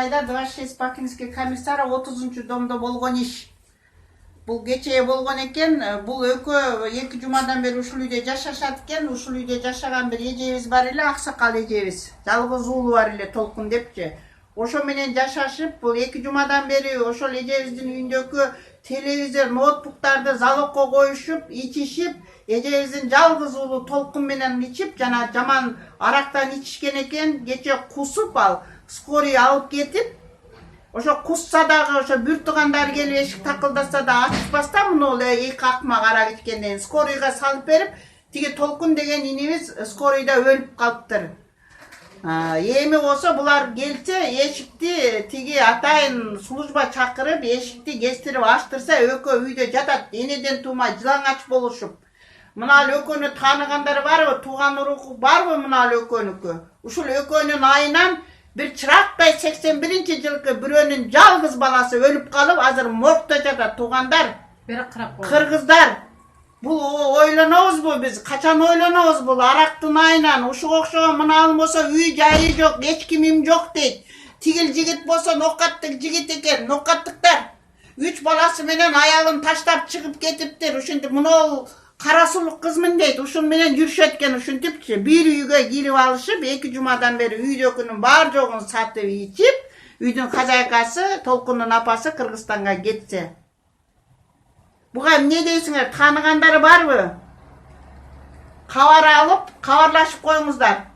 айда 26 Бакинский комиссара 30-домдо болгон иш. Бул кечээ болгон экен. Бул эки жумадан бери ушул үйдө жашашат экен. Ушул үйдө жашаган бир эжебиз бар эле, аксакал эжебиз. Жалгыз уулу бар эле, Толкун депчи. Ошо менен жашашып, бул 2 жумадан бери ошол эжебиздин үйүндөгү телевизор, ноутбуктарды залогко коюшуп, ичишип, эжебиздин жалгыз уулу Толкун менен ичип, жана жаман арактан ичишкен экен. Кече кусуп ал скорый алып кетип, ошо кусса дагы ошо бүр туугандар келип эшик такылдаса да ачпастан муну эки акмак арак ичкенден скорыйга салып берип, тиги Толкун деген инибиз скорыйда өлүп калыптыр. Эми болсо булар келсе эшикти тиги атайын служба чакырып, эшикти кестирип ачтырса, экөө үйдө жатат, энеден тумай жылаңач болушуп. Мына экөөнү тааныгандар барбы, тууган уруку барбы мына экөөнүкү? Ушул экөөнүн айынан бир чырактай 81-жылкы бирөөнүн жалгыз баласы өлүп калып, азыр моргто жатат туугандар. Кыргыздар. Бул ойлонобузбу биз? Качан ойлонобуз бул арактын айынан? Ушуга окшогон мына болсо үй жайы жок, эч кимим жок дейт. Тигил жигит болсо нокаттык жигит экен, нокаттыктар. 3 баласы менен аялын таштап чыгып кетиптир. Ушинтип мына карасулук кызмын дейт. Ушун менен жүрүшөт экен, ушинтипчи. Бир үйгө кирип алышып, 2 жумадан бери үйдөгүнүн бар жогун сатып ичип, үйдүн хозяйкасы, Толкундун апасы Кыргызстанга кетсе. Буга эмне дейсиңер? Тааныгандары барбы? Кабар алып, кабарлашып коюңуздар.